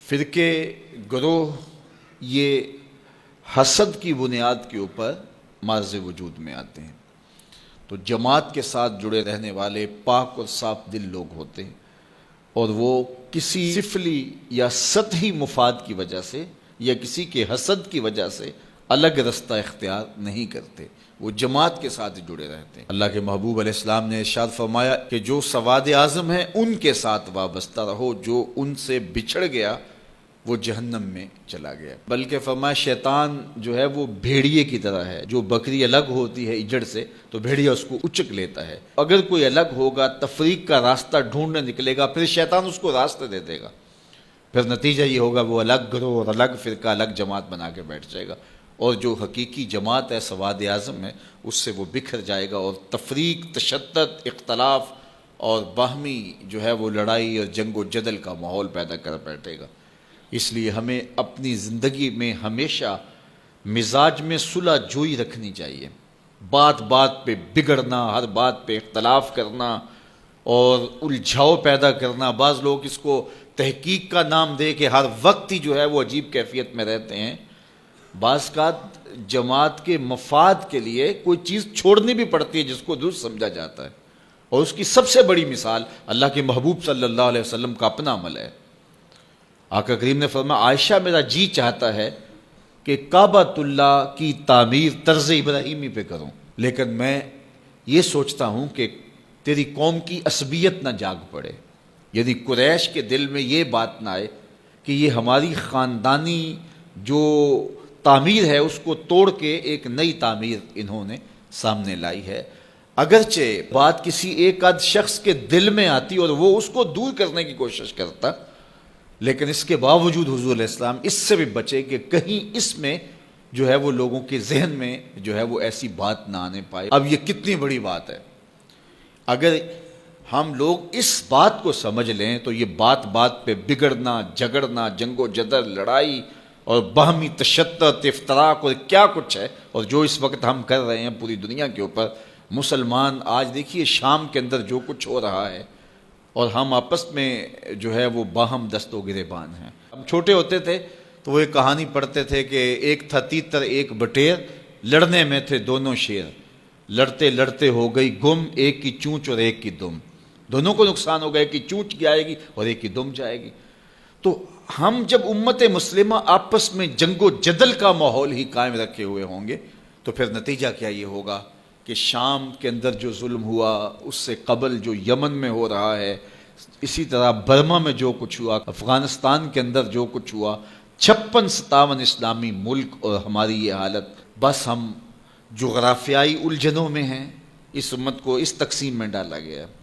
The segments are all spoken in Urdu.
فرقے گروہ یہ حسد کی بنیاد کے اوپر معرض وجود میں آتے ہیں، تو جماعت کے ساتھ جڑے رہنے والے پاک اور صاف دل لوگ ہوتے ہیں، اور وہ کسی سفلی یا سطحی مفاد کی وجہ سے یا کسی کے حسد کی وجہ سے الگ رستہ اختیار نہیں کرتے، وہ جماعت کے ساتھ جڑے رہتے ہیں۔ اللہ کے محبوب علیہ السلام نے ارشاد فرمایا کہ جو سواد اعظم ہیں ان کے ساتھ وابستہ رہو، جو ان سے بچھڑ گیا وہ جہنم میں چلا گیا۔ بلکہ فرمایا شیطان جو ہے وہ بھیڑیے کی طرح ہے، جو بکری الگ ہوتی ہے اجڑ سے تو بھیڑیا اس کو اچک لیتا ہے، اگر کوئی الگ ہوگا تفریق کا راستہ ڈھونڈنے نکلے گا، پھر شیطان اس کو راستہ دے دے گا، پھر نتیجہ یہ ہوگا وہ الگ گروہ اور الگ فرقہ الگ جماعت بنا کے بیٹھ جائے گا، اور جو حقیقی جماعت ہے سواد اعظم ہے اس سے وہ بکھر جائے گا، اور تفریق، تشدد، اختلاف اور باہمی جو ہے وہ لڑائی اور جنگ و جدل کا ماحول پیدا کر بیٹھے گا۔ اس لیے ہمیں اپنی زندگی میں ہمیشہ مزاج میں صلح جوئی رکھنی چاہیے، بات بات پہ بگڑنا، ہر بات پہ اختلاف کرنا اور الجھاؤ پیدا کرنا، بعض لوگ اس کو تحقیق کا نام دے کے ہر وقت ہی جو ہے وہ عجیب کیفیت میں رہتے ہیں۔ بعض کا جماعت کے مفاد کے لیے کوئی چیز چھوڑنی بھی پڑتی ہے جس کو درست سمجھا جاتا ہے، اور اس کی سب سے بڑی مثال اللہ کے محبوب صلی اللہ علیہ وسلم کا اپنا عمل ہے۔ آقا کریم نے فرمایا عائشہ میرا جی چاہتا ہے کہ کعبۃ اللہ کی تعمیر طرز ابراہیمی پہ کروں، لیکن میں یہ سوچتا ہوں کہ تیری قوم کی عصبیت نہ جاگ پڑے، یعنی قریش کے دل میں یہ بات نہ آئے کہ یہ ہماری خاندانی جو تعمیر ہے اس کو توڑ کے ایک نئی تعمیر انہوں نے سامنے لائی ہے۔ اگرچہ بات کسی ایک آدھ شخص کے دل میں آتی اور وہ اس کو دور کرنے کی کوشش کرتا، لیکن اس کے باوجود حضور علیہ السلام اس سے بھی بچے کہ کہیں اس میں جو ہے وہ لوگوں کے ذہن میں جو ہے وہ ایسی بات نہ آنے پائے۔ اب یہ کتنی بڑی بات ہے، اگر ہم لوگ اس بات کو سمجھ لیں تو یہ بات بات پہ بگڑنا، جھگڑنا، جنگ و جدل، لڑائی اور باہمی تشدد، افتراق اور کیا کچھ ہے، اور جو اس وقت ہم کر رہے ہیں پوری دنیا کے اوپر، مسلمان آج دیکھیے شام کے اندر جو کچھ ہو رہا ہے، اور ہم آپس میں جو ہے وہ باہم دست و گریبان ہیں۔ ہم چھوٹے ہوتے تھے تو وہ ایک کہانی پڑھتے تھے کہ ایک تھا تیتر ایک بٹیر، لڑنے میں تھے دونوں شیر، لڑتے لڑتے ہو گئی گم، ایک کی چونچ اور ایک کی دم، دونوں کو نقصان ہو گیا، ایک کی چونچ جائے گی اور ایک کی دم جائے گی۔ تو ہم جب امت مسلمہ آپس میں جنگ و جدل کا ماحول ہی قائم رکھے ہوئے ہوں گے تو پھر نتیجہ کیا یہ ہوگا کہ شام کے اندر جو ظلم ہوا، اس سے قبل جو یمن میں ہو رہا ہے، اسی طرح برما میں جو کچھ ہوا، افغانستان کے اندر جو کچھ ہوا، 56-57 اسلامی ملک اور ہماری یہ حالت، بس ہم جغرافیائی الجھنوں میں ہیں۔ اس امت کو اس تقسیم میں ڈالا گیا ہے۔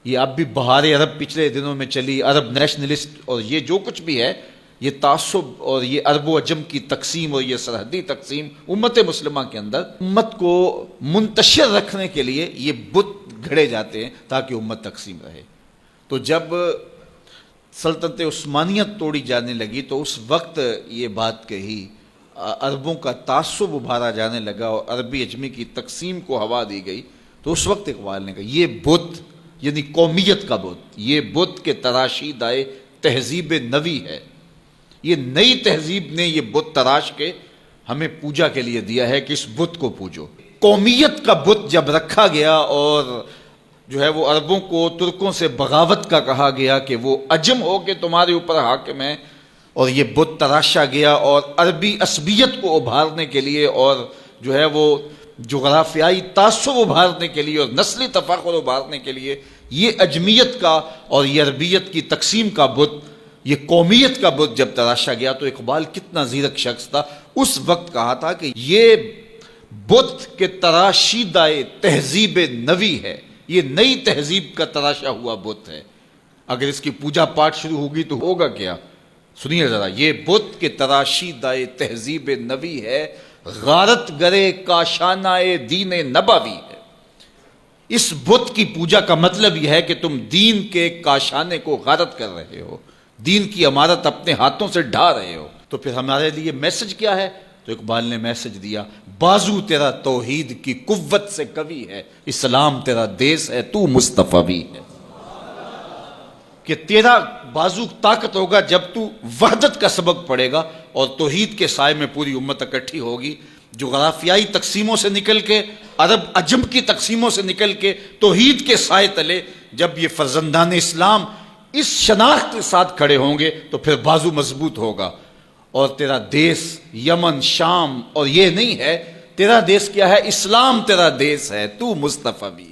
یہ اب بھی بہار عرب پچھلے دنوں میں چلی، عرب نیشنلسٹ اور یہ جو کچھ بھی ہے، یہ تعصب اور یہ عرب و عجم کی تقسیم اور یہ سرحدی تقسیم امت مسلمہ کے اندر امت کو منتشر رکھنے کے لیے یہ بت گھڑے جاتے ہیں تاکہ امت تقسیم رہے۔ تو جب سلطنت عثمانیت توڑی جانے لگی تو اس وقت یہ بات کہی، عربوں کا تعصب ابھارا جانے لگا اور عربی عجمی کی تقسیم کو ہوا دی گئی، تو اس وقت اقبال نے کہا یہ بت یعنی قومیت کا بت، یہ بت کے تراشید آئے تہذیب نوی ہے، یہ نئی تہذیب نے یہ بت تراش کے ہمیں پوجا کے لیے دیا ہے کہ اس بت کو پوجو۔ قومیت کا بت جب رکھا گیا اور جو ہے وہ عربوں کو ترکوں سے بغاوت کا کہا گیا کہ وہ عجم ہو کے تمہارے اوپر حاکم ہیں، اور یہ بت تراشا گیا اور عربی عصبیت کو ابھارنے کے لیے اور جو ہے وہ جغرافیائی تعصب ابھارنے کے لیے اور نسلی تفاخر ابھارنے کے لیے یہ عجمیت کا اور یہ عربیت کی تقسیم کا بت، یہ قومیت کا بت جب تراشا گیا تو اقبال کتنا زیرک شخص تھا، اس وقت کہا تھا کہ یہ بت کے تراشیدہ تہذیب نوی ہے، یہ نئی تہذیب کا تراشا ہوا بت ہے، اگر اس کی پوجا پاٹ شروع ہوگی تو ہوگا کیا؟ سنیے ذرا، یہ بت کے تراشیدہ تہذیب نوی ہے، غارت گرے کاشانہ دین نبوی ہے۔ اس بت کی پوجا کا مطلب یہ ہے کہ تم دین کے کاشانے کو غارت کر رہے ہو، دین کی عمارت اپنے ہاتھوں سے ڈھا رہے ہو۔ تو پھر ہمارے لیے میسج کیا ہے؟ تو اقبال نے میسج دیا، بازو تیرا توحید کی قوت سے قوی ہے، اسلام تیرا دیس ہے تو مصطفی ہے، کہ تیرا بازو طاقت ہوگا جب تو وحدت کا سبق پڑھے گا اور توحید کے سائے میں پوری امت اکٹھی ہوگی. جغرافیائی تقسیموں سے نکل کے، عرب عجم کی تقسیموں سے نکل کے توحید کے سائے تلے جب یہ فرزندان اسلام اس شناخت کے ساتھ کھڑے ہوں گے تو پھر بازو مضبوط ہوگا. اور تیرا دیس یمن، شام اور یہ نہیں ہے، تیرا دیس کیا ہے؟ اسلام تیرا دیس ہے، تو مصطفی.